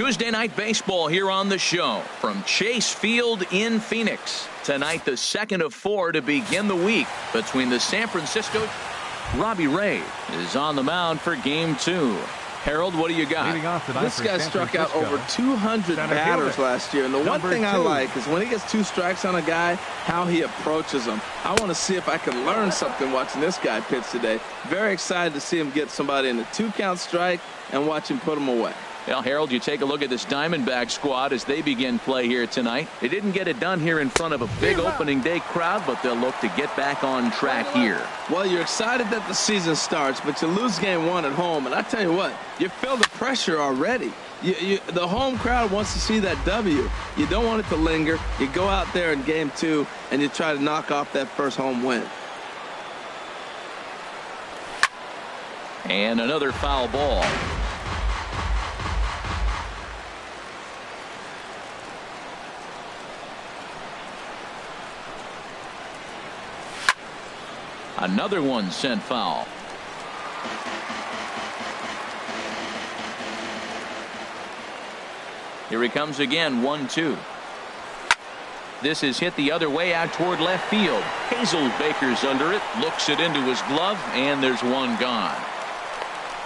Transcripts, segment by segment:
Tuesday night baseball here on the show from Chase Field in Phoenix. Tonight, the second of 4 to begin the week between the San Francisco. Robbie Ray is on the mound for game 2. Harold, what do you got? This guy struck out over 200 batters last year, and the one thing I like is when he gets 2 strikes on a guy, how he approaches them. I want to see if I can learn something watching this guy pitch today. Very excited to see him get somebody in a 2-count strike and watch him put them away. Well, Harold, you take a look at this Diamondback squad as they begin play here tonight. They didn't get it done here in front of a big opening day crowd, but they'll look to get back on track here. Well, you're excited that the season starts, but you lose game 1 at home, and I tell you what, you feel the pressure already. The home crowd wants to see that W. You don't want it to linger. You go out there in game 2, and you try to knock off that first home win. And another foul ball. Another one sent foul. Here he comes again, 1-2. This is hit the other way out toward left field. Hazelbaker's under it, looks it into his glove, and there's one gone.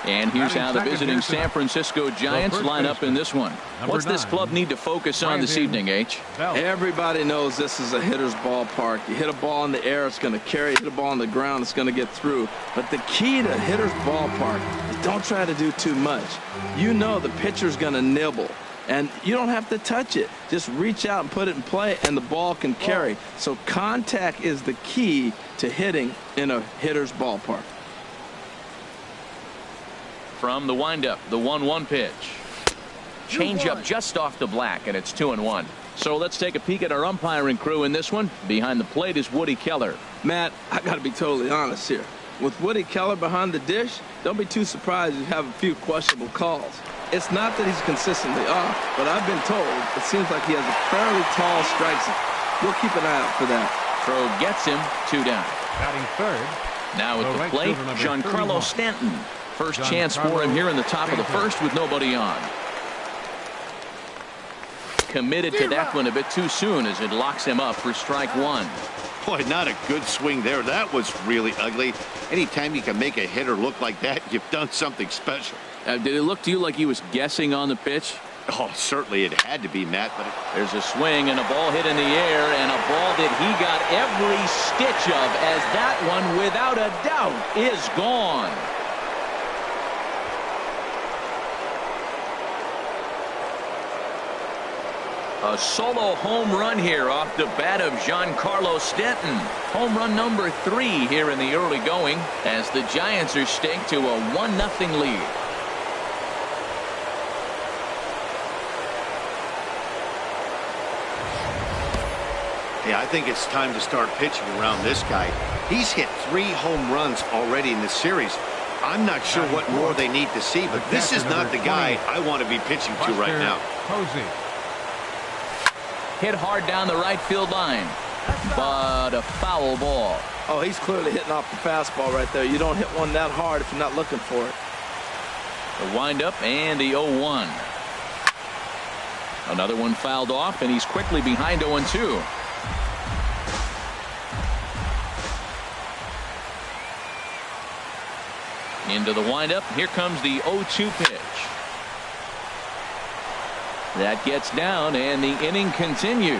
And here's how the visiting San Francisco Giants line up in this one. What's this club need to focus on this evening, H? Everybody knows this is a hitter's ballpark. You hit a ball in the air, it's going to carry. You hit a ball on the ground, it's going to get through. But the key to hitter's ballpark is don't try to do too much. You know the pitcher's going to nibble, and you don't have to touch it. Just reach out and put it in play, and the ball can carry. So contact is the key to hitting in a hitter's ballpark. From the windup, the 1-1 pitch. Changeup just off the black, and it's 2-1. So let's take a peek at our umpiring crew in this one. Behind the plate is Woody Keller. Matt, I got to be totally honest here. With Woody Keller behind the dish, don't be too surprised if you have a few questionable calls. It's not that he's consistently off, but I've been told it seems like he has a fairly tall strike zone. We'll keep an eye out for that. Throw gets him, 2 down. Batting third. Now at the plate, Giancarlo Stanton. First chance for him here in the top of the first with nobody on. Committed to that one a bit too soon as it locks him up for strike 1. Boy, not a good swing there. That was really ugly. Anytime you can make a hitter look like that, you've done something special. Did it look to you like he was guessing on the pitch? Oh, certainly it had to be, Matt. But there's a swing and a ball hit in the air, and a ball that he got every stitch of, as that one, without a doubt, is gone. A solo home run here off the bat of Giancarlo Stanton. Home run number 3 here in the early going as the Giants are staked to a 1-0 lead. yeah, I think it's time to start pitching around this guy. He's hit 3 home runs already in this series. I'm not sure what more they need to see, but this is not the guy I want to be pitching to right now. Hit hard down the right field line, but a foul ball. Oh, he's clearly hitting off the fastball right there. You don't hit one that hard if you're not looking for it. The windup and the 0-1. Another one fouled off, and he's quickly behind 0-2. Into the windup. Here comes the 0-2 pitch. That gets down, and the inning continues.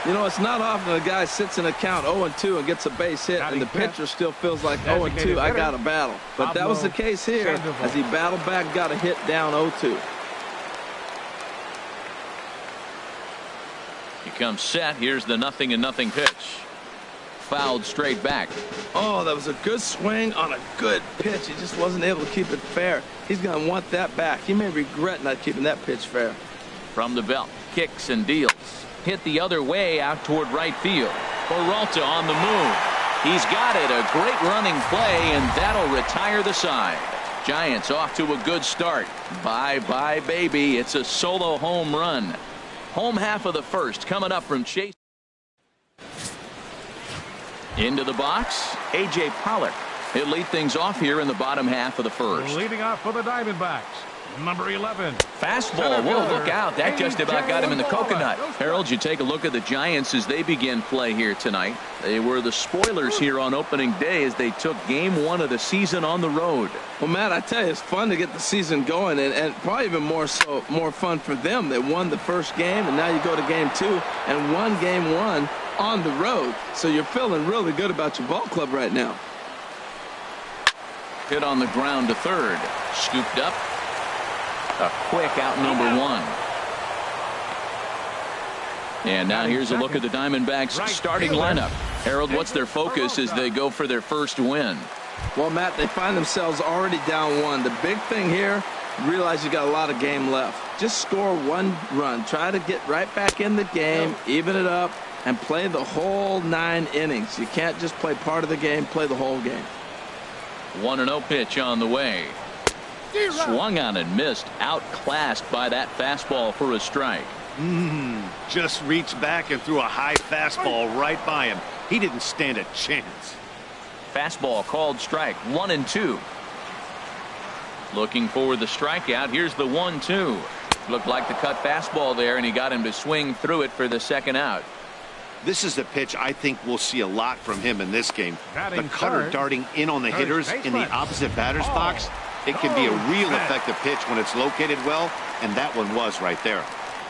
You know, it's not often a guy sits in a count 0-2 and gets a base hit, and the pitcher still feels like 0-2, I got to battle. But that was the case here as he battled back, got a hit down 0-2. He comes set. Here's the 0-0 pitch. Fouled straight back. Oh, that was a good swing on a good pitch. He just wasn't able to keep it fair. He's going to want that back. He may regret not keeping that pitch fair. From the belt, kicks and deals. Hit the other way out toward right field. Peralta on the move. He's got it. A great running play, and that'll retire the side. Giants off to a good start. Bye-bye, baby. It's a solo home run. Home half of the first coming up from Chase. Into the box, A.J. Pollock. He'll lead things off here in the bottom half of the first. Leading off for the Diamondbacks, Number 11. Fastball. Whoa, look out. That just about got him in the coconut. Harold, you take a look at the Giants as they begin play here tonight. They were the spoilers here on opening day as they took game 1 of the season on the road. Well, Matt, I tell you, it's fun to get the season going, and probably even more fun for them. They won the first game, and now you go to game 2 and won game 1 on the road. So you're feeling really good about your ball club right now. Hit on the ground to third. Scooped up. A quick out number 1. And now here's a look at the Diamondbacks starting lineup. Harold, what's their focus as they go for their first win? Well, Matt, they find themselves already down 1. The big thing here, realize you got a lot of game left. Just score 1 run. Try to get right back in the game, even it up, and play the whole 9 innings. You can't just play part of the game, play the whole game. 1-0 pitch on the way. Swung on and missed. Outclassed by that fastball for a strike. Just reached back and threw a high fastball right by him. He didn't stand a chance. Fastball called strike. 1-2. Looking for the strikeout. Here's the 1-2. Looked like the cut fastball there, and he got him to swing through it for the second out. This is the pitch I think we'll see a lot from him in this game. The cutter darting in on the hitters in the opposite batter's box. It can be a real effective pitch when it's located well, and that one was right there.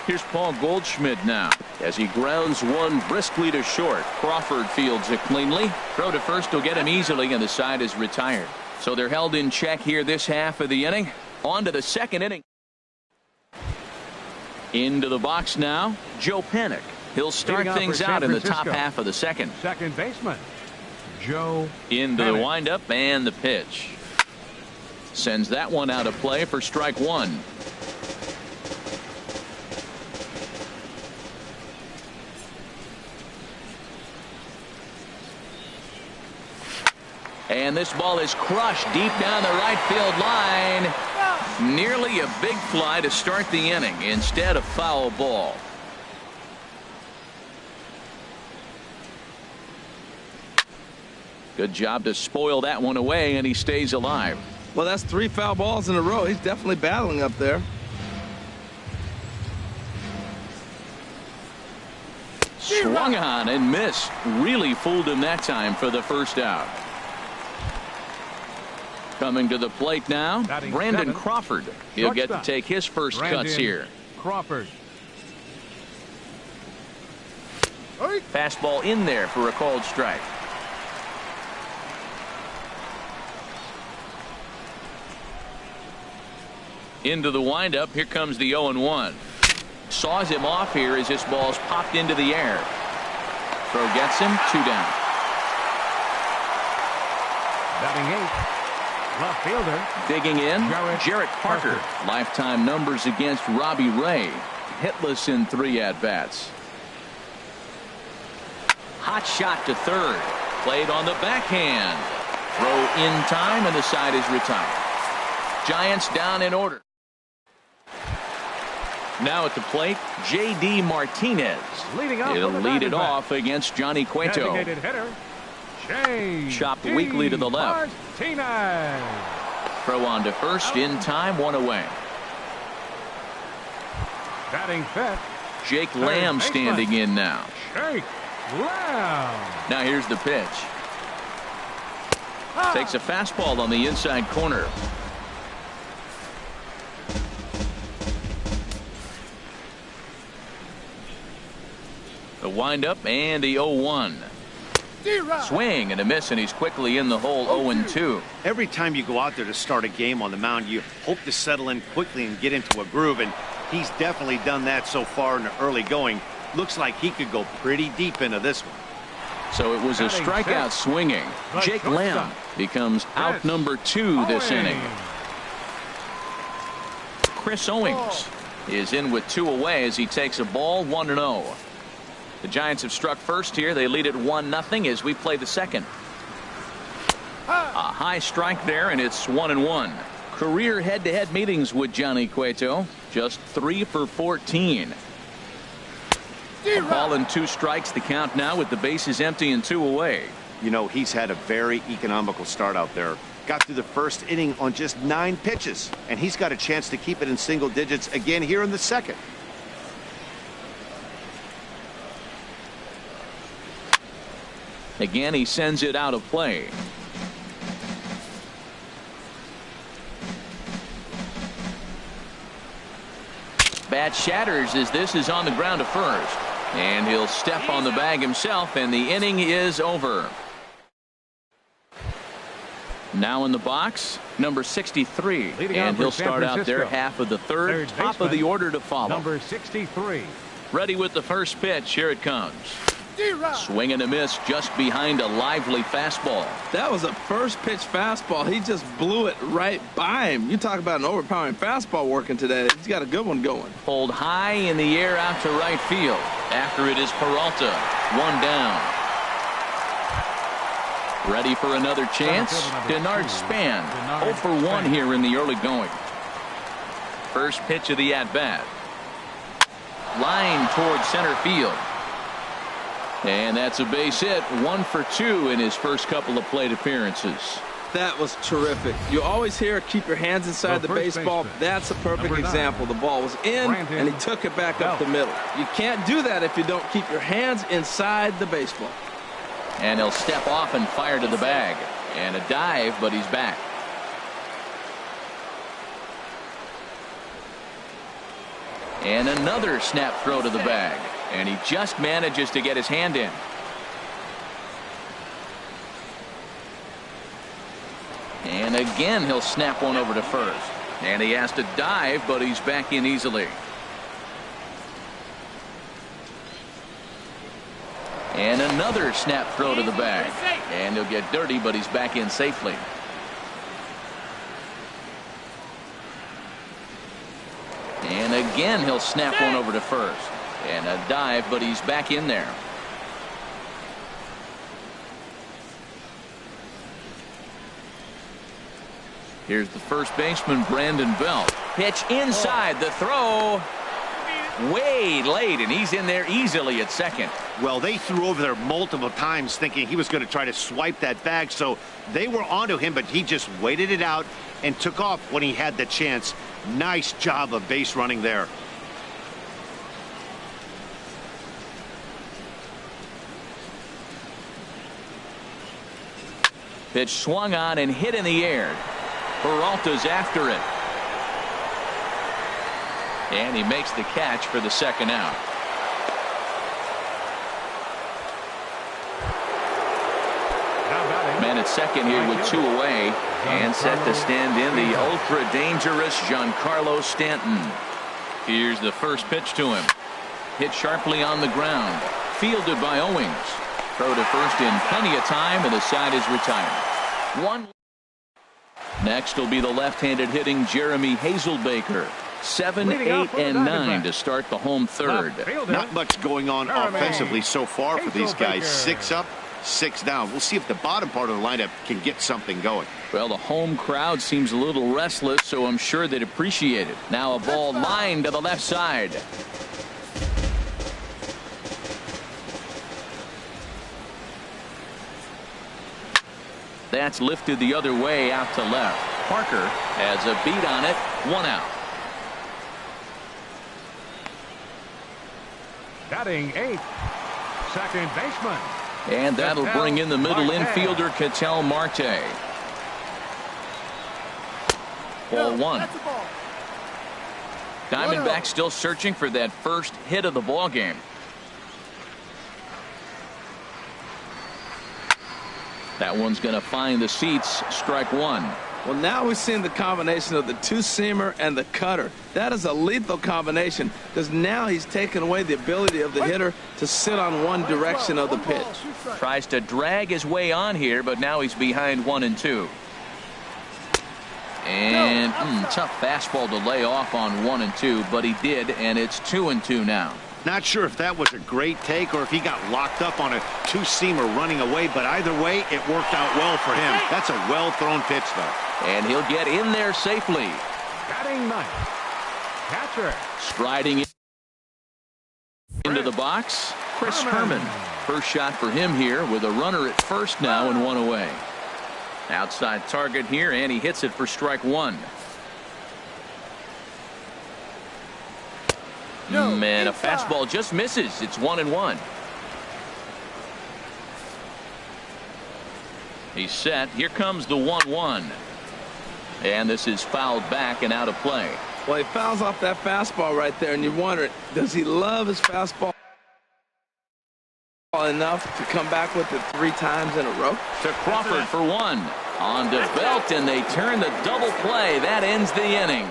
Here's Paul Goldschmidt now as he grounds one briskly to short. Crawford fields it cleanly. Throw to first will get him easily, and the side is retired. So they're held in check here this half of the inning. On to the second inning. Into the box now, Joe Panik. He'll start things out in the top half of the second. Second baseman, Joe Into Panik. the windup and the pitch. Sends that one out of play for strike 1. And this ball is crushed deep down the right field line. Nearly a big fly to start the inning instead of foul ball. Good job to spoil that one away, and he stays alive. Well, that's 3 foul balls in a row. He's definitely battling up there. Swung on and missed. Really fooled him that time for the first out. Coming to the plate now, Brandon Crawford. He'll get to take his first cuts here. Crawford. Fastball in there for a called strike. Into the windup. Here comes the 0-1. Saws him off here as this ball's popped into the air. Throw gets him. 2 down. Batting 8th, left fielder. Digging in, Jarrett Parker. Lifetime numbers against Robbie Ray. Hitless in 3 at-bats. Hot shot to third. Played on the backhand. Throw in time, and the side is retired. Giants down in order. Now at the plate, J.D. Martinez. He'll lead it off against Johnny Cueto. Designated hitter, Chopped weakly to the left. Martinez. Throw on to first, in time, 1 away. Batting 5th, Jake Lamb standing in now. Jake Lamb. Now here's the pitch. Takes a fastball on the inside corner. The windup and the 0-1. Swing and a miss, and he's quickly in the hole. 0-2. Every time you go out there to start a game on the mound, you hope to settle in quickly and get into a groove, and he's definitely done that so far in the early going. Looks like he could go pretty deep into this one. So it was a strikeout swinging. Jake Lamb becomes out number 2 this inning. Chris Owings is in with 2 away as he takes a ball. 1-0. The Giants have struck first here. They lead it 1-0 as we play the second. A high strike there, and it's 1-1. Career head-to-head meetings with Johnny Cueto. Just 3 for 14. A ball and 2 strikes. The count now with the bases empty and 2 away. You know, he's had a very economical start out there. got through the first inning on just 9 pitches, and he's got a chance to keep it in single digits again here in the second. Again, he sends it out of play. Bat shatters as this is on the ground to first. And he'll step on the bag himself, and the inning is over. Now in the box, number 63. And he'll start out their half of the third, top of the order to follow. Number 63. Ready with the first pitch. Here it comes. Swing and a miss just behind a lively fastball. That was a first pitch fastball. He just blew it right by him. You talk about an overpowering fastball working today. He's got a good one going. Pulled high in the air out to right field. After it is Peralta. One down. Ready for another chance? Denard Span. 0 for 1 here in the early going. First pitch of the at-bat. Line towards center field. And that's a base hit. 1 for 2 in his first couple of plate appearances. That was terrific. You always hear keep your hands inside the baseball. That's a perfect example. The ball was in and he took it back up the middle. You can't do that if you don't keep your hands inside the baseball. And he'll step off and fire to the bag. And a dive, but he's back. And another snap throw to the bag. And he just manages to get his hand in. And again, he'll snap one over to first. And he has to dive, but he's back in easily. And another snap throw to the bag. And he'll get dirty, but he's back in safely. And again, he'll snap one over to first. And a dive, but he's back in there. Here's the first baseman, Brandon Belt. Pitch inside, the throw way late, and he's in there easily at second. Well, they threw over there multiple times thinking he was going to try to swipe that bag, so they were onto him, but he just waited it out and took off when he had the chance. Nice job of base running there. Pitch swung on and hit in the air. Peralta's after it. And he makes the catch for the second out. Man at second here with 2 away. And set to stand in the ultra-dangerous Giancarlo Stanton. Here's the first pitch to him. Hit sharply on the ground. Fielded by Owings. Throw to first in plenty of time, and the side is retired. One. Next will be the left-handed hitting Jeremy Hazelbaker. 7, 8, and 9 to start the home third. Not much going on offensively so far for these guys. 6 up, 6 down. We'll see if the bottom part of the lineup can get something going. Well, the home crowd seems a little restless, so I'm sure they'd appreciate it. Now a ball lined to the left side. That's lifted the other way out to left. Parker has a beat on it. 1 out. Batting 8th, second baseman. And that'll bring in the middle infielder, Ketel Marte. Ball 1. Diamondbacks still searching for that first hit of the ball game. That one's going to find the seats. Strike 1. Well, now we're seeing the combination of the two-seamer and the cutter. That is a lethal combination because now he's taken away the ability of the hitter to sit on one direction of the pitch. Tries to drag his way on here, but now he's behind 1 and 2. And tough fastball to lay off on 1 and 2, but he did, and it's 2 and 2 now. Not sure if that was a great take or if he got locked up on a two-seamer running away, but either way, it worked out well for him. That's a well-thrown pitch, though. And he'll get in there safely. Batting 9th, catcher. Striding into the box, Chris Herman. First shot for him here with a runner at first now and 1 away. Outside target here, and he hits it for strike one. And a fastball just misses. It's 1-1. He's set. Here comes the 1-1. And this is fouled back and out of play. Well, he fouls off that fastball right there, and you wonder, does he love his fastball enough to come back with it 3 times in a row? To Crawford for one. On to Belt, and they turn the double play. That ends the inning.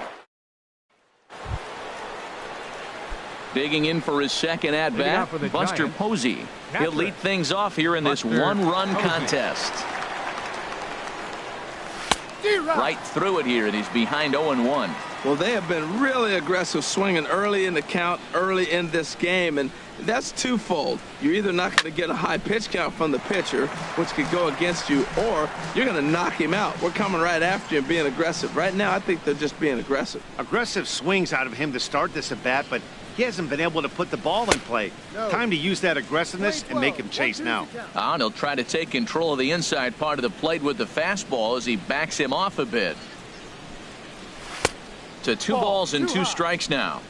Digging in for his second at-bat, Buster Posey. He'll lead things off here in this one-run contest. Right through it here, and he's behind 0-1. Well, they have been really aggressive swinging early in the count, early in this game, and that's twofold. You're either not going to get a high pitch count from the pitcher, which could go against you, or you're going to knock him out. We're coming right after you and being aggressive. Right now, I think they're just being aggressive. Aggressive swings out of him to start this at-bat, but he hasn't been able to put the ball in play. Time to use that aggressiveness and make him chase now. And he'll try to take control of the inside part of the plate with the fastball as he backs him off a bit. To 2 balls and 2 strikes now.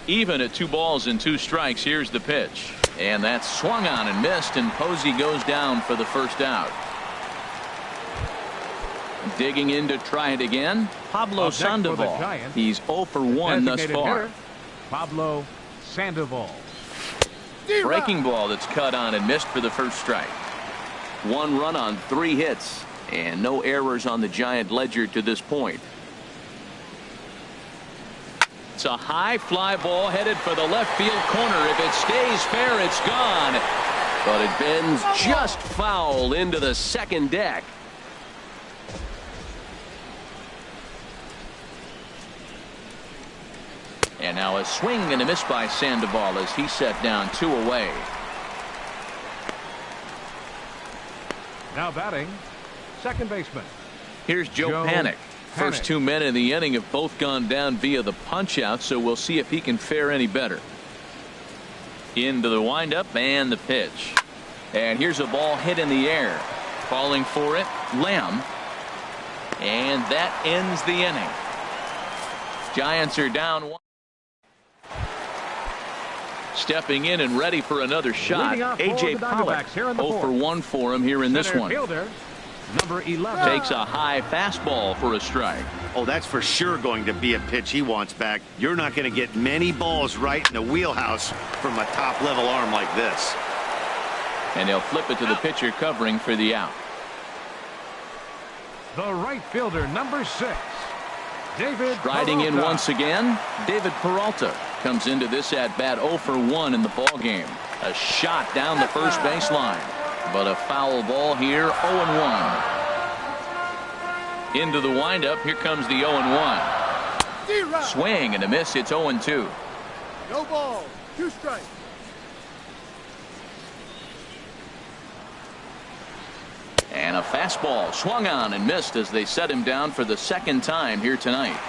Even at 2 balls and 2 strikes, here's the pitch. And that's swung on and missed, and Posey goes down for the first out. Digging in to try it again, Pablo Sandoval. He's 0 for 1 thus far. Pablo Sandoval. Breaking ball that's cut on and missed for the first strike. 1 run on 3 hits, and no errors on the Giant ledger to this point. It's a high fly ball headed for the left field corner. If it stays fair, it's gone. But it bends just foul into the second deck. And now a swing and a miss by Sandoval as he set down 2 away. Now batting, second baseman. Here's Joe Panik. First 2 men in the inning have both gone down via the punch out, so we'll see if he can fare any better. Into the windup and the pitch. And here's a ball hit in the air. Falling for it, Lamb. And that ends the inning. Giants are down 1. Stepping in and ready for another shot, A.J. Pollock. 0 for 1 for him here in this one. Number 11. Takes a high fastball for a strike. Oh, that's for sure going to be a pitch he wants back. You're not going to get many balls right in the wheelhouse from a top-level arm like this. And they'll flip it to the pitcher covering for the out. The right fielder, number 6. David Striding in Peralta. once again, David Peralta comes into this at-bat 0 for 1 in the ball game. A shot down the first baseline, but a foul ball here, 0-1. Into the windup, here comes the 0-1. Swing and a miss, it's 0-2. No ball, 2 strikes. And a fastball swung on and missed as they set him down for the second time here tonight.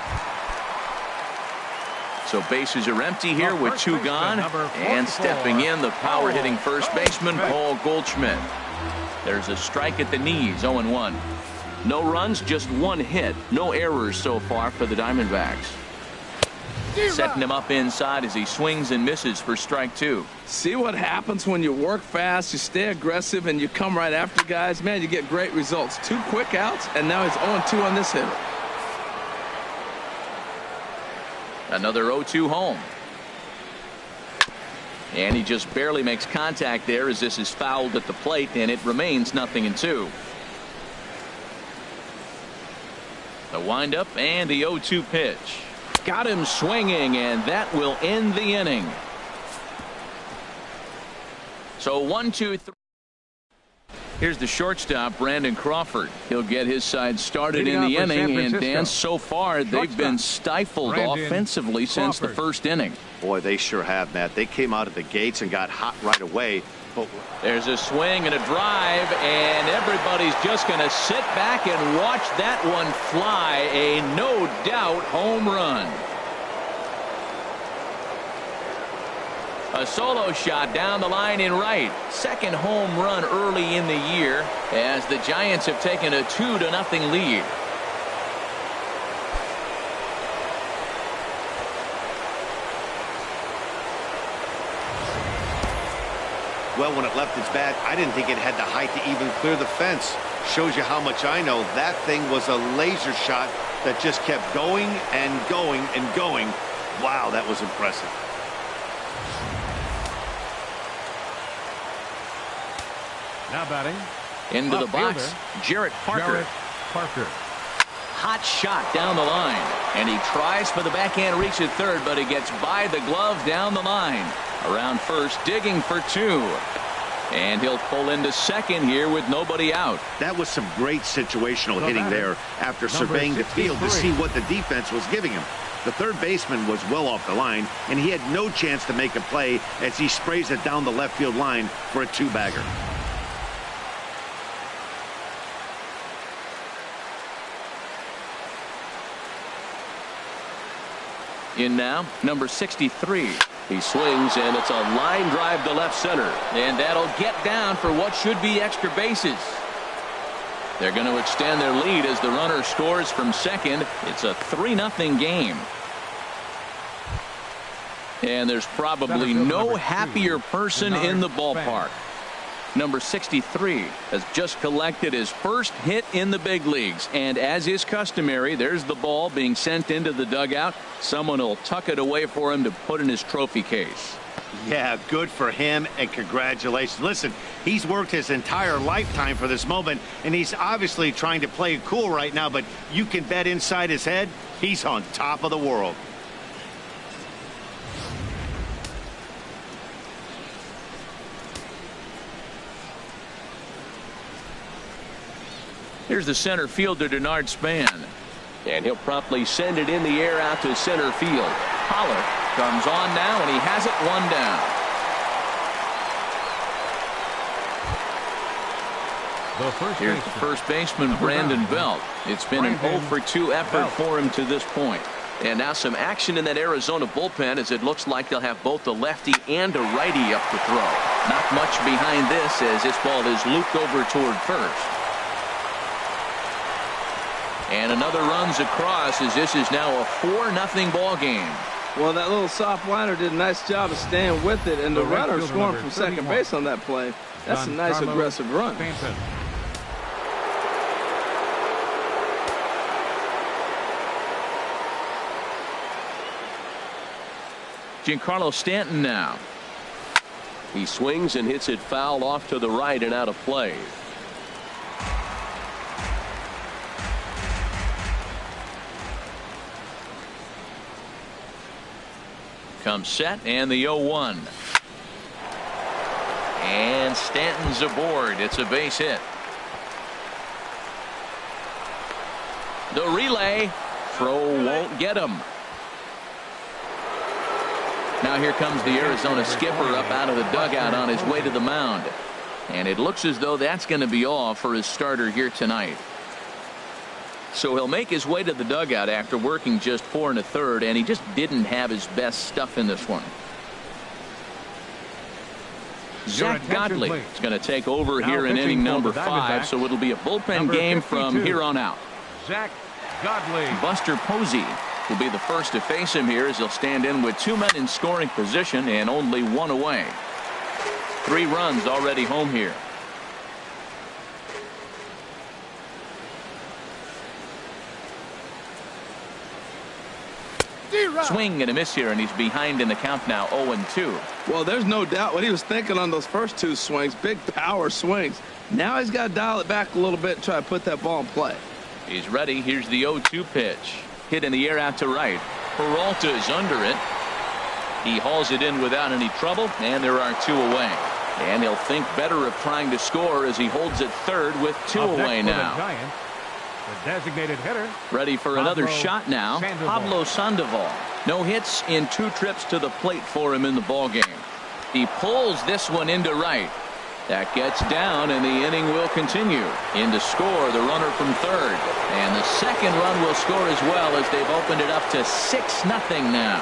So bases are empty here with 2 gone, and stepping in the power hitting first baseman Paul Goldschmidt. There's a strike at the knees, 0-1. No runs, just 1 hit. No errors so far for the Diamondbacks. Setting him up inside as he swings and misses for strike 2. See what happens when you work fast, you stay aggressive, and you come right after guys. Man, you get great results. 2 quick outs, and now he's 0-2 on this hitter. Another 0-2 home. And he just barely makes contact there as this is fouled at the plate, and it remains 0-2. The windup and the 0-2 pitch. Got him swinging, and that will end the inning. So 1, 2, 3. Here's the shortstop, Brandon Crawford. He'll get his side started in the inning, and Dan, so far they've been stifled offensively since the first inning. Boy, they sure have, Matt. They came out of the gates and got hot right away. But there's a swing and a drive, and everybody's just going to sit back and watch that one fly. A no-doubt home run. A solo shot down the line in right. Second home run early in the year as the Giants have taken a 2-0 lead. Well, when it left its bat, I didn't think it had the height to even clear the fence. Shows you how much I know. That thing was a laser shot that just kept going and going and going. Wow, that was impressive. Now batting. Into the box, Jarrett Parker. Hot shot down the line. And he tries for the backhand reach at third, but he gets by the glove down the line. Around first, digging for 2. And he'll pull into second here with nobody out. That was some great situational hitting there after surveying the field to see what the defense was giving him. The third baseman was well off the line, and he had no chance to make a play as he sprays it down the left field line for a 2-bagger. In now, number 63. He swings, and it's a line drive to left center. And that'll get down for what should be extra bases. They're going to extend their lead as the runner scores from second. It's a 3-0 game. And there's probably no happier person in the ballpark. Number 63 has just collected his first hit in the big leagues. And as is customary, there's the ball being sent into the dugout. Someone will tuck it away for him to put in his trophy case. Yeah, good for him, and congratulations. Listen, he's worked his entire lifetime for this moment, and he's obviously trying to play it cool right now, but you can bet inside his head, he's on top of the world. Here's the center fielder, Denard Span. And he'll promptly send it in the air out to center field. Pollard comes on now, and he has it 1 down. Here's the first baseman, Brandon Belt. It's been an 0-for-2 effort for him to this point. And now some action in that Arizona bullpen as it looks like they'll have both a lefty and a righty up to throw. Not much behind this as this ball is looped over toward first. And another runs across as this is now a 4-0 ball game. Well, that little soft liner did a nice job of staying with it, and the runner scoring from second base on that play. That's a nice aggressive run. Giancarlo Stanton now. He swings and hits it foul off to the right and out of play. Comes set and the 0-1. And Stanton's aboard. It's a base hit. The relay. Throw won't get him. Now here comes the Arizona skipper up out of the dugout on his way to the mound. And it looks as though that's going to be all for his starter here tonight. So he'll make his way to the dugout after working just 4 1/3, and he just didn't have his best stuff in this one. Zach Godley is going to take over here in inning number 5, so it'll be a bullpen game from here on out. Zach Godley. Buster Posey will be the first to face him here as he'll stand in with 2 men in scoring position and only 1 away. 3 runs already home here. Swing and a miss here, and he's behind in the count now, 0-2. Well, there's no doubt what he was thinking on those first 2 swings. Big power swings. Now he's got to dial it back a little bit and try to put that ball in play. He's ready. Here's the 0-2 pitch. Hit in the air out to right. Peralta is under it. He hauls it in without any trouble, and there are 2 away. And he'll think better of trying to score as he holds it third with 2 away now. The designated hitter. Ready for another shot now. Pablo Sandoval. No hits in 2 trips to the plate for him in the ball game. He pulls this one into right. That gets down, and the inning will continue. In to score, the runner from third. And the second run will score as well as they've opened it up to 6-0 now.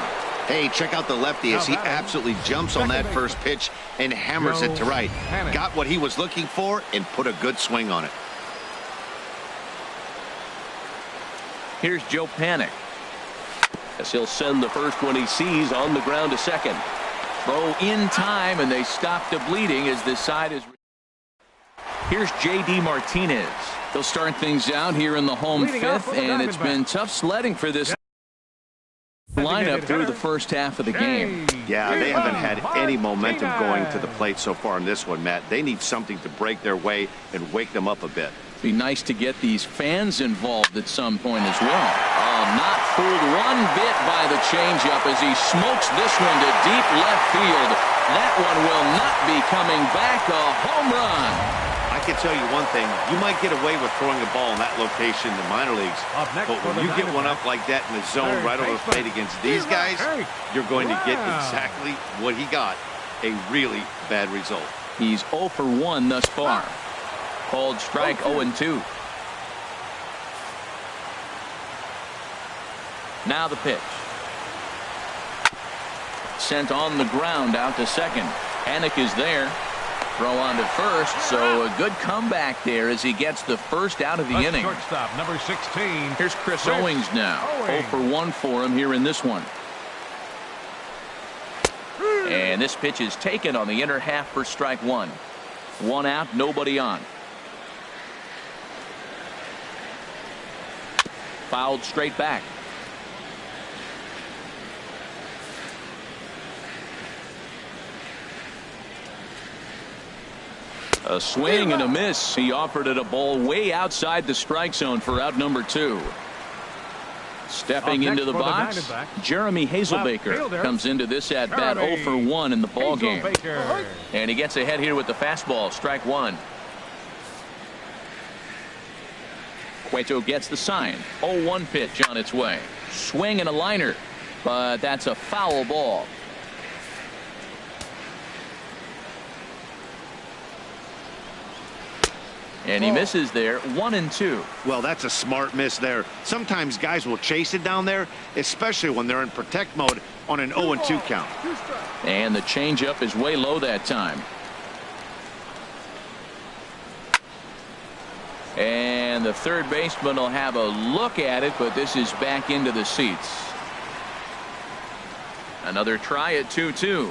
Hey, check out the lefty as he absolutely jumps on that first pitch and hammers it to right. Got what he was looking for and put a good swing on it. Here's Joe Panic, as he'll send the first one he sees on the ground to second. Throw in time, and they stop the bleeding as this side is. Here's J.D. Martinez. They'll start things out here in the home fifth, and it's been tough sledding for this lineup through the first half of the game. Yeah, they haven't had any momentum going to the plate so far in this one, Matt. They need something to break their way and wake them up a bit. Be nice to get these fans involved at some point as well. Not fooled one bit by the changeup as he smokes this one to deep left field. That one will not be coming back. A home run. I can tell you one thing. You might get away with throwing a ball in that location in the minor leagues, but when you get one up like that in the zone right over the plate against these guys, you're going to get exactly what he got, a really bad result. He's 0 for 1 thus far. Called strike 0-2. Now the pitch. Sent on the ground out to second. Panic is there. Throw on to first, so a good comeback there as he gets the first out of the inning. Shortstop, number 16. Here's Chris Owings now. 0 for 1 for him here in this one. And this pitch is taken on the inner half for strike 1. 1 out, nobody on. Fouled straight back. A swing and a miss. He offered it a ball way outside the strike zone for out number 2. Stepping into the box, Jeremy Hazelbaker comes into this at bat 0 for 1 in the ball game. And he gets ahead here with the fastball, strike 1. Cueto gets the sign. 0-1 pitch on its way. Swing and a liner, but that's a foul ball. And he misses there. 1-2. Well, that's a smart miss there. Sometimes guys will chase it down there, especially when they're in protect mode on an 0-2 count. And the changeup is way low that time. And the third baseman will have a look at it, but this is back into the seats. Another try at 2-2.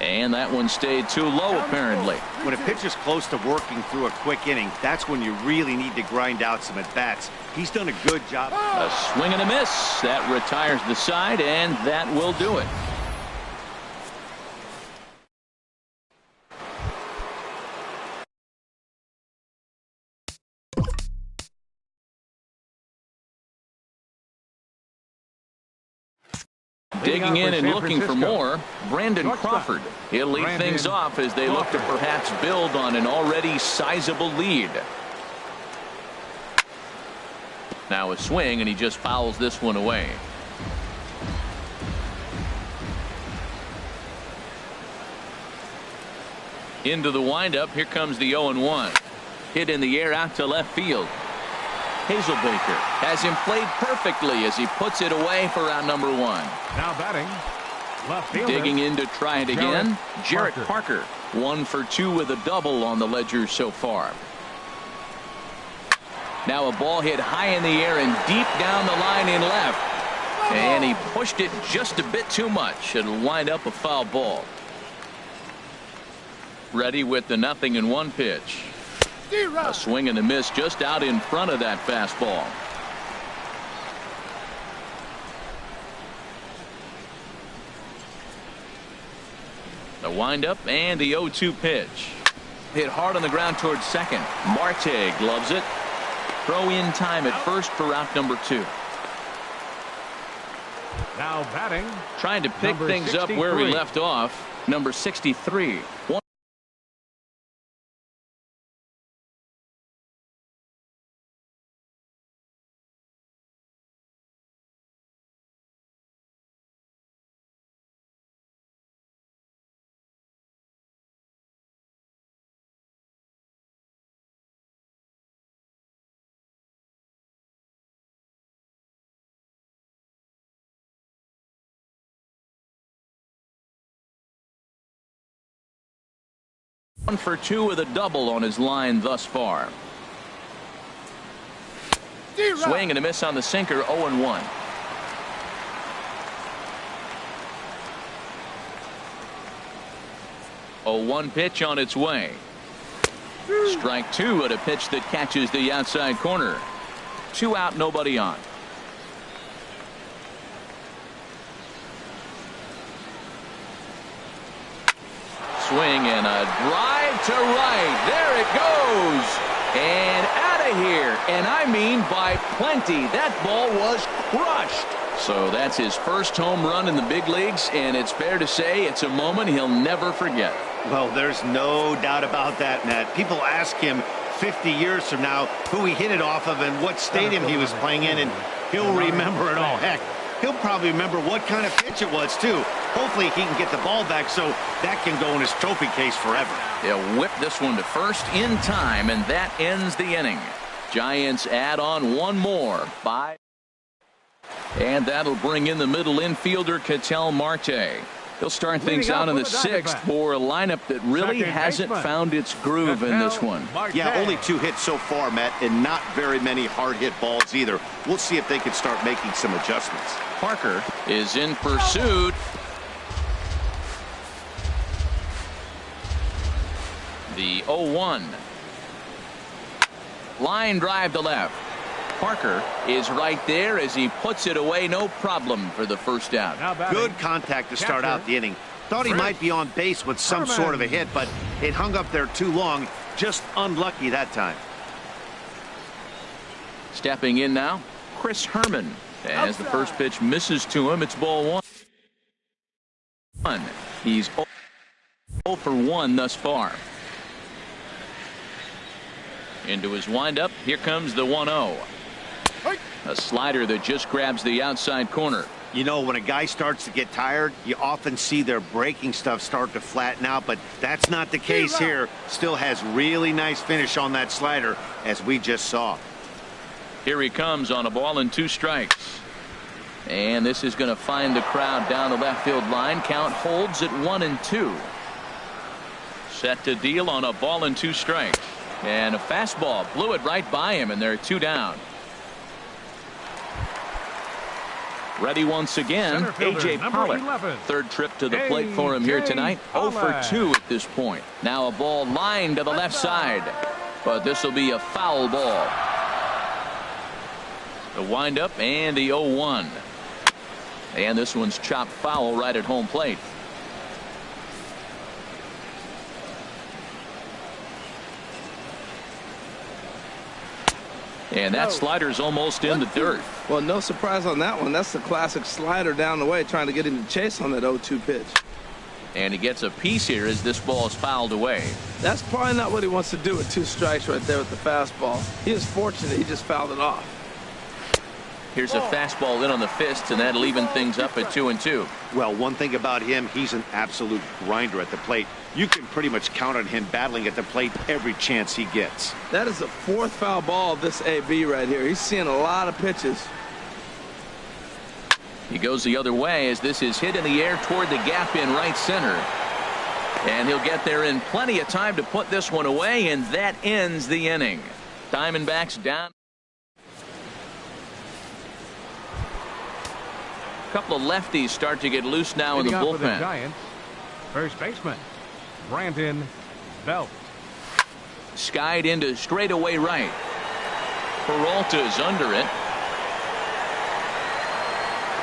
And that one stayed too low, apparently. When a pitcher's close to working through a quick inning, that's when you really need to grind out some at-bats. He's done a good job. A swing and a miss. That retires the side, and that will do it. Digging in and looking for more, Brandon Crawford. He'll lead things off as they look to perhaps build on an already sizable lead. Now a swing, and he just fouls this one away. Into the windup. Here comes the 0-1. Hit in the air out to left field. Hazelbaker has him played perfectly as he puts it away for round number 1. Now batting, left fielder. Digging in to try it again. Jarrett Parker. 1 for 2 with a double on the ledger so far. Now a ball hit high in the air and deep down the line in left. And he pushed it just a bit too much. It'll wind up a foul ball. Ready with the 0-1 pitch. A swing and a miss just out in front of that fastball. The windup and the 0-2 pitch. Hit hard on the ground towards second. Marte gloves it. Throw in time at first for out number 2. Now batting. Trying to pick things up where we left off. Number 63. 1 for 2 with a double on his line thus far. Swing and a miss on the sinker, 0-1. A 1 pitch on its way. Strike 2 at a pitch that catches the outside corner. 2 out, nobody on. Swing and a drive to right. There it goes. And out of here. And I mean by plenty. That ball was crushed. So that's his first home run in the big leagues, and it's fair to say it's a moment he'll never forget. Well, there's no doubt about that, Nat. People ask him 50 years from now who he hit it off of and what stadium he was playing in, and he'll remember it all. Heck, he'll probably remember what kind of pitch it was, too. Hopefully he can get the ball back so that can go in his trophy case forever. They'll whip this one to first in time, and that ends the inning. Giants add on one more by... And that'll bring in the middle infielder, Ketel Marte. He'll start things out in the 6th for a lineup that really hasn't found its groove in this one. Yeah, only 2 hits so far, Matt, and not very many hard hit balls either. We'll see if they can start making some adjustments. Parker is in pursuit. The 0-1. Line drive to left. Parker is right there as he puts it away, no problem for the first out. Good contact to start out the inning. Thought he might be on base with some sort of a hit, but it hung up there too long. Just unlucky that time. Stepping in now, Chris Herman. As the first pitch misses to him, it's ball 1. He's 0 for 1 thus far. Into his windup, here comes the 1-0. A slider that just grabs the outside corner. You know, when a guy starts to get tired, you often see their breaking stuff start to flatten out, but that's not the case here. Still has really nice finish on that slider, as we just saw. Here he comes on a ball and 2 strikes. And this is going to find the crowd down the left field line. Count holds at 1-2. Set to deal on a ball and 2 strikes. And a fastball blew it right by him, and there are 2 down. Ready once again, A.J. Pollock. 3rd trip to the plate for him here tonight. 0 for 2 at this point. Now a ball lined to the left side. But this will be a foul ball. The windup and the 0-1. And this one's chopped foul right at home plate. And that slider's almost in the dirt. Well, no surprise on that one. That's the classic slider down the way, trying to get him to chase on that 0-2 pitch. And he gets a piece here as this ball is fouled away. That's probably not what he wants to do with 2 strikes right there with the fastball. He is fortunate he just fouled it off. Here's a fastball in on the fist, and that'll even things up at 2-2. Well, one thing about him, he's an absolute grinder at the plate. You can pretty much count on him battling at the plate every chance he gets. That is the 4th foul ball of this AB right here. He's seeing a lot of pitches. He goes the other way as this is hit in the air toward the gap in right center. And he'll get there in plenty of time to put this one away, and that ends the inning. Diamondbacks down. A couple of lefties start to get loose now in the bullpen. Giants, first baseman Brandon Belt. Skied into straightaway right. Peralta's under it.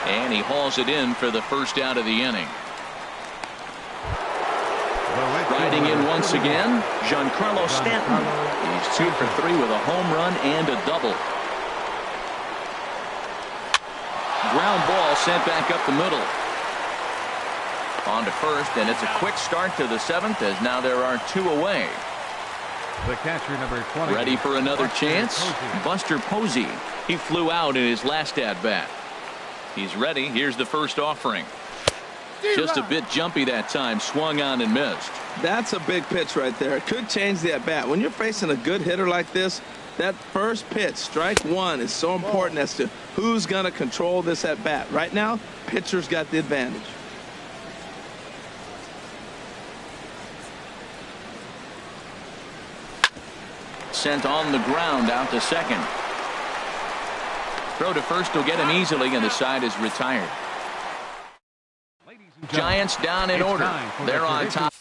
And he hauls it in for the first out of the inning. Riding in once again, Giancarlo Stanton. He's 2 for 3 with a home run and a double. Ground ball sent back up the middle. On to first, and it's a quick start to the 7th as now there are 2 away. The catcher, number 20. Ready for another chance? Buster Posey. He flew out in his last at-bat. He's ready. Here's the first offering. Just a bit jumpy that time. Swung on and missed. That's a big pitch right there. It could change the at-bat. When you're facing a good hitter like this, that first pitch, strike 1, is so important as to who's going to control this at-bat. Right now, pitcher's got the advantage. sent on the ground out to second. Throw to first will get him easily, and the side is retired. Giants down in order. They're on top.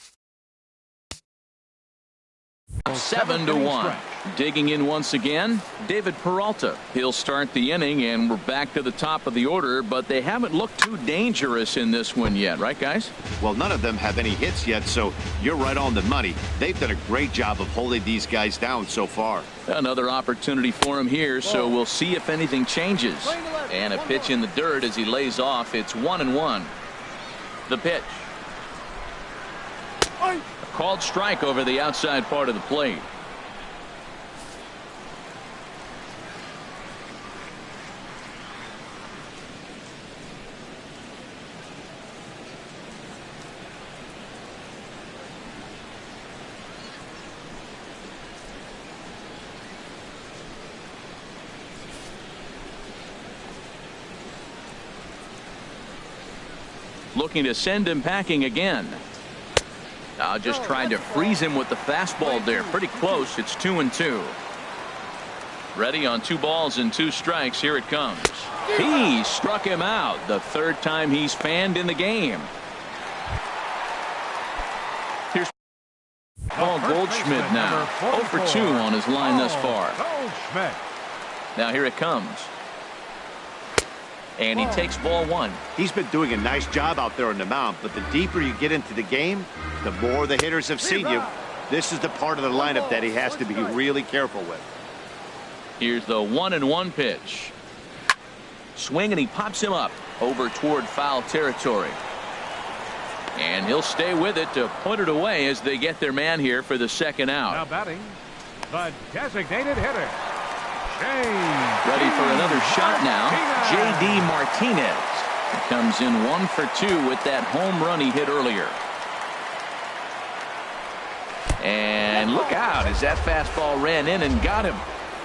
7-1. Digging in once again, David Peralta. He'll start the inning, and we're back to the top of the order, but they haven't looked too dangerous in this one yet, right, guys? Well, none of them have any hits yet, so you're right on the money. They've done a great job of holding these guys down so far. Another opportunity for him here, so we'll see if anything changes. And a pitch in the dirt as he lays off. It's 1-1. The pitch. A called strike over the outside part of the plate. Looking to send him packing again. Just trying to freeze him with the fastball there. Pretty close. It's 2-2. Ready on 2 balls and 2 strikes. Here it comes. He struck him out. The third time he's fanned in the game. Here's Paul Goldschmidt now. 0 for 2 on his line thus far. Now here it comes. And he takes ball 1. He's been doing a nice job out there on the mound, but the deeper you get into the game, the more the hitters have seen you. This is the part of the lineup that he has to be really careful with. Here's the 1-1 pitch. Swing, and he pops him up over toward foul territory. And he'll stay with it to put it away as they get their man here for the second out. Now batting, the designated hitter. Ready for another shot now. J.D. Martinez. He comes in 1 for 2 with that home run he hit earlier. And look out as that fastball ran in and got him.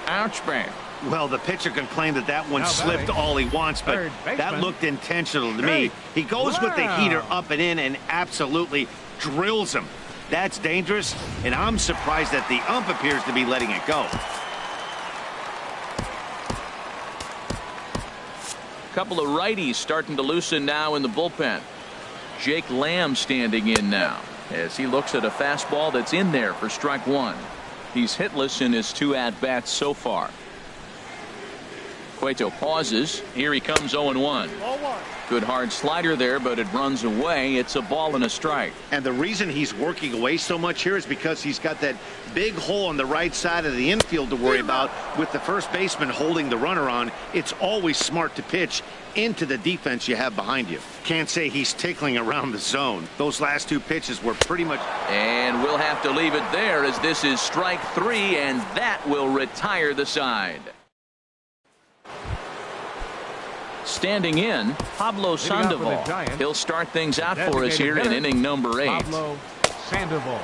Ouch, man. Well, the pitcher can claim that that one slipped all he wants, but that looked intentional to me. He goes with the heater up and in and absolutely drills him. That's dangerous, and I'm surprised that the ump appears to be letting it go. Couple of righties starting to loosen now in the bullpen. Jake Lamb standing in now as he looks at a fastball that's in there for strike 1. He's hitless in his 2 at-bats so far. Cueto pauses. Here he comes 0-1. Good hard slider there, but it runs away. It's a ball and a strike. And the reason he's working away so much here is because he's got that big hole on the right side of the infield to worry about with the first baseman holding the runner on. It's always smart to pitch into the defense you have behind you. Can't say he's tickling around the zone. Those last 2 pitches were pretty much. And we'll have to leave it there as this is strike 3, and that will retire the side. Standing in, Pablo Sandoval. He'll start things out for us here in inning number 8. Pablo Sandoval.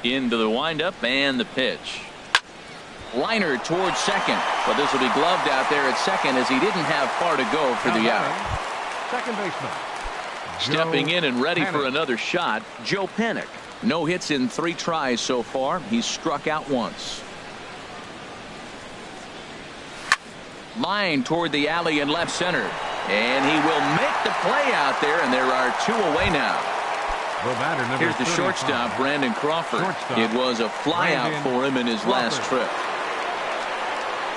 Into the windup and the pitch. Liner towards second, but this will be gloved out there at second as he didn't have far to go for the out. Second baseman. Stepping in and ready for another shot, Joe Panik. No hits in 3 tries so far. He's struck out once. Line toward the alley in left center. And he will make the play out there, and there are 2 away now. Here's the shortstop, Brandon Crawford. It was a flyout for him in his last trip.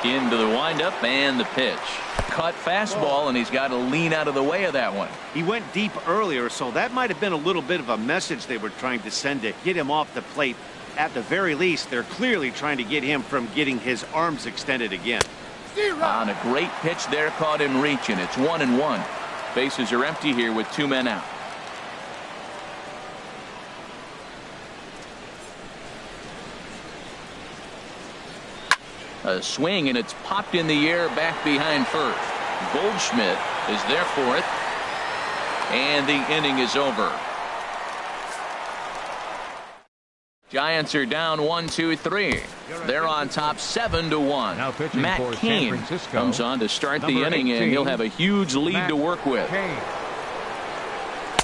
Into the windup and the pitch. Cut fastball, and he's got to lean out of the way of that one. He went deep earlier, so that might have been a little bit of a message they were trying to send to get him off the plate. At the very least, they're clearly trying to get him from getting his arms extended again. On a great pitch there, caught him reaching. It's 1-1. Bases are empty here with 2 men out. A swing, and it's popped in the air back behind first. Goldschmidt is there for it. And the inning is over. Giants are down 1, 2, 3. They're on top 7-1. Matt Cain comes on to start the inning, and he'll have a huge lead to work with.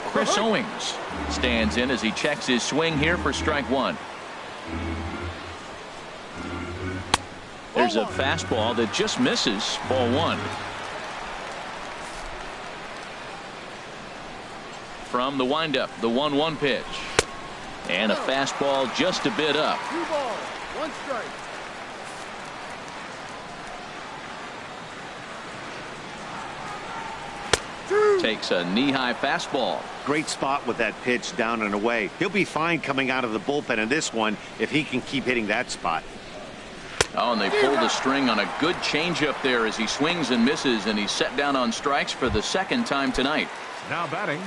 Chris Owings stands in as he checks his swing here for strike one. There's a fastball that just misses, ball one. From the windup, the 1-1 pitch. And a fastball just a bit up. 2 balls, 1 strike. Takes a knee-high fastball. Great spot with that pitch down and away. He'll be fine coming out of the bullpen in this one if he can keep hitting that spot. Oh, and they pulled the string on a good changeup there as he swings and misses, and he's set down on strikes for the second time tonight. Now batting,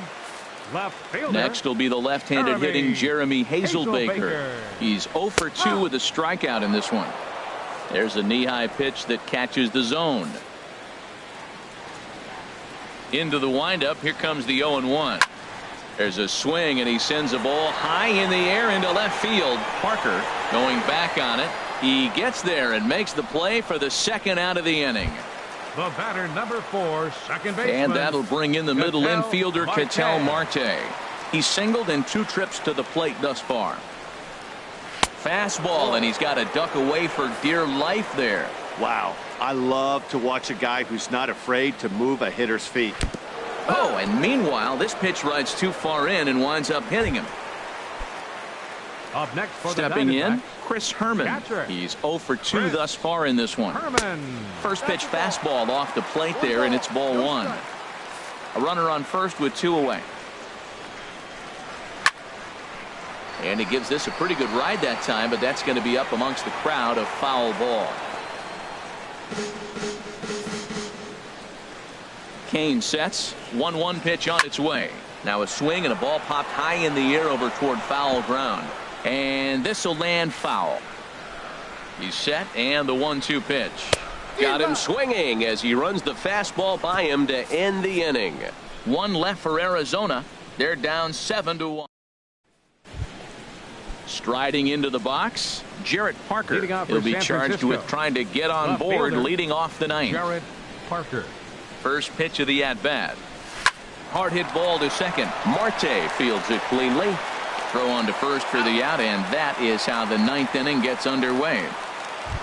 left fielder. Next will be the left-handed hitting Jeremy Hazelbaker. He's 0 for 2 with a strikeout in this one. There's a knee-high pitch that catches the zone. Into the windup. Here comes the 0-1. There's a swing, and he sends a ball high in the air into left field. Parker going back on it. He gets there and makes the play for the second out of the inning. The batter, number 4, second baseman. And that'll bring in the middle Ketel infielder, Marte. Ketel Marte. He's singled in 2 trips to the plate thus far. Fastball, and he's got to duck away for dear life there. Wow. I love to watch a guy who's not afraid to move a hitter's feet. Oh, and meanwhile, this pitch rides too far in and winds up hitting him. Up next for Stepping the in, Diamondbacks, Chris Herman. catcher. He's 0 for 2 Chris thus far in this one. Herman. First pitch fastball off the plate there, and it's ball 1. A runner on first with 2 away. And he gives this a pretty good ride that time, but that's going to be up amongst the crowd. A foul ball. Kane sets. 1-1 pitch on its way. Now a swing and a ball popped high in the air over toward foul ground. And this will land foul. He's set, and the 1-2 pitch. Got him swinging as he runs the fastball by him to end the inning. 1 left for Arizona. They're down 7-1. Striding into the box, Jarrett Parker. He'll be charged with trying to get on board, leading off the ninth. Jarrett Parker. First pitch of the at-bat. Hard hit ball to second. Marte fields it cleanly. Throw on to first for the out, and that is how the 9th inning gets underway.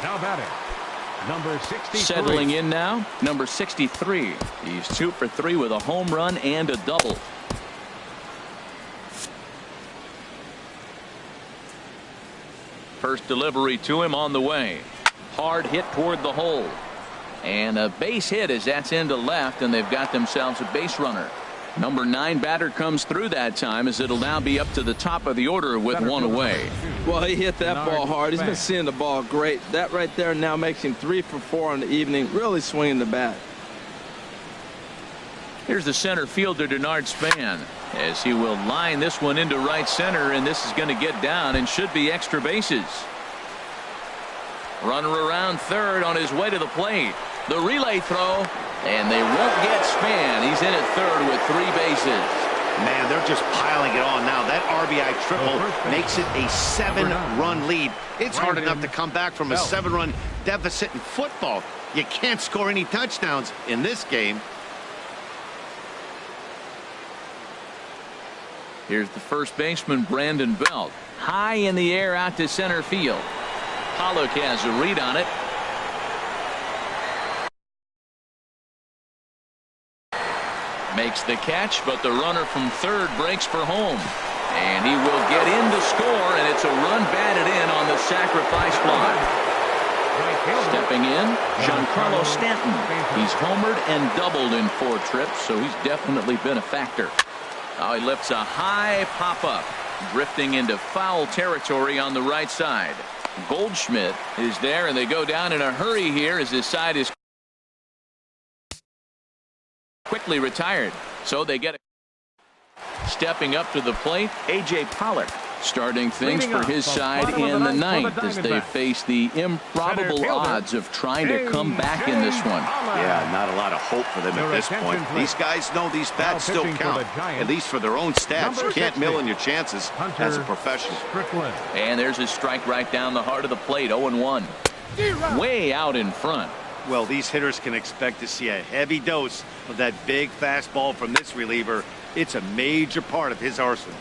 Now batting, number 63. Settling in now, number 63. He's 2 for 3 with a home run and a double. First delivery to him on the way. Hard hit toward the hole. And a base hit as that's into left, and they've got themselves a base runner. Number 9 batter comes through that time as it'll now be up to the top of the order with 1 away. Well, he hit that ball hard. He's been seeing the ball great. That right there now makes him 3 for 4 in the evening, really swinging the bat. Here's the center fielder, Denard Span, as he will line this one into right center, and this is going to get down and should be extra bases. Runner around third on his way to the plate. The relay throw, and they won't get Span. He's in at third with 3 bases. Man, they're just piling it on now. That RBI triple makes it a 7-run lead. It's hard enough to come back from a 7-run deficit in football. You can't score any touchdowns in this game. Here's the first baseman, Brandon Belt. High in the air out to center field. Pollock has a read on it. Makes the catch, but the runner from third breaks for home. And he will get in to score, and it's a run batted in on the sacrifice fly. Stepping in, Giancarlo Stanton. He's homered and doubled in 4 trips, so he's definitely been a factor. Now he lifts a high pop-up, drifting into foul territory on the right side. Goldschmidt is there, and they go down in a hurry here as his side is quickly retired. So they get it. Stepping up to the plate, A.J. Pollock starting things for his side in the 9th as they face the improbable odds of trying to come back in this one. Yeah, not a lot of hope for them at this point. These guys know these bats still count, at least for their own stats. You can't mill in your chances as a professional. And there's a strike right down the heart of the plate, 0-1. Way out in front. Well, these hitters can expect to see a heavy dose of that big fastball from this reliever. It's a major part of his arsenal.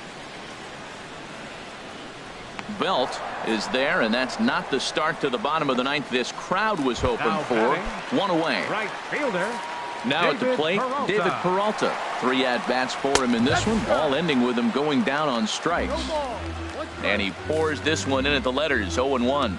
Belt is there, and that's not the start to the bottom of the ninth this crowd was hoping Now for. batting, One away. Right fielder. Now at the David plate, Peralta. David Peralta. 3 at-bats for him in this one, all ending with him going down on strikes. No ball. One strike. And he pours this one in at the letters, 0-1.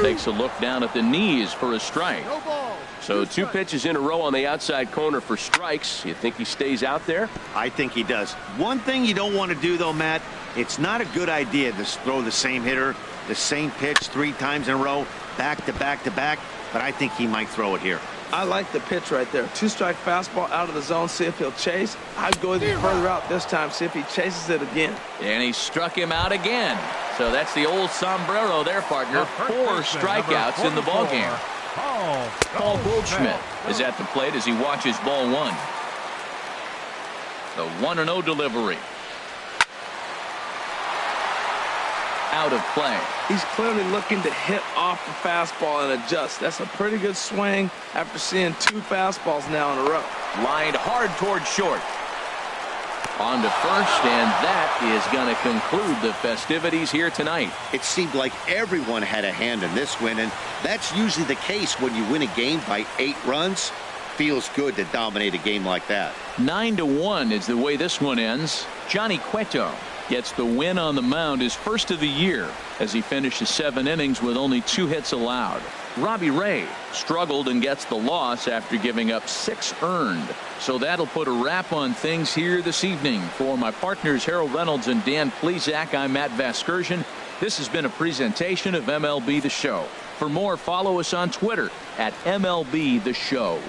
Takes a look down at the knees for a strike. No ball. So 2 pitches in a row on the outside corner for strikes. You think he stays out there? I think he does. One thing you don't want to do, though, Matt, it's not a good idea to throw the same hitter, the same pitch 3 times in a row, back to back to back, but I think he might throw it here. I like the pitch right there. 2-strike fastball out of the zone, see if he'll chase. I'd go even further out this time, see if he chases it again. And he struck him out again. So that's the old sombrero there, partner. The first 4 baseman, strikeouts number in the ballgame. 44, Paul Goldschmidt is at the plate as he watches ball 1. The 1-0 delivery. Out of play. He's clearly looking to hit off the fastball and adjust. That's a pretty good swing after seeing 2 fastballs now in a row. Lined hard toward short. On to first, and that is going to conclude the festivities here tonight. It seemed like everyone had a hand in this win, and that's usually the case when you win a game by 8 runs. Feels good to dominate a game like that. 9-1 is the way this one ends. Johnny Cueto gets the win on the mound, his first of the year, as he finishes 7 innings with only 2 hits allowed. Robbie Ray struggled and gets the loss after giving up 6 earned. So that'll put a wrap on things here this evening. For my partners Harold Reynolds and Dan Plesac, I'm Matt Vasgersian. This has been a presentation of MLB The Show. For more, follow us on Twitter at MLB The Show.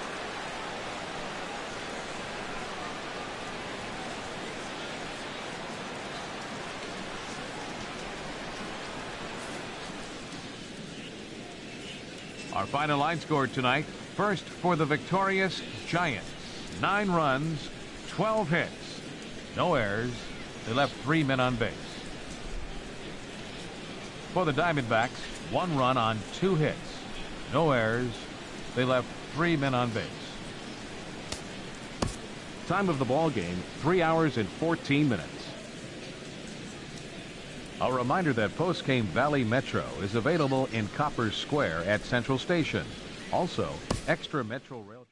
Our final line score tonight. First for the victorious Giants. 9 runs, 12 hits, no errors. They left 3 men on base. For the Diamondbacks, 1 run on 2 hits, no errors. They left 3 men on base. Time of the ball game, 3 hours and 14 minutes. A reminder that post-game Valley Metro is available in Copper Square at Central Station. Also, extra Metro Rail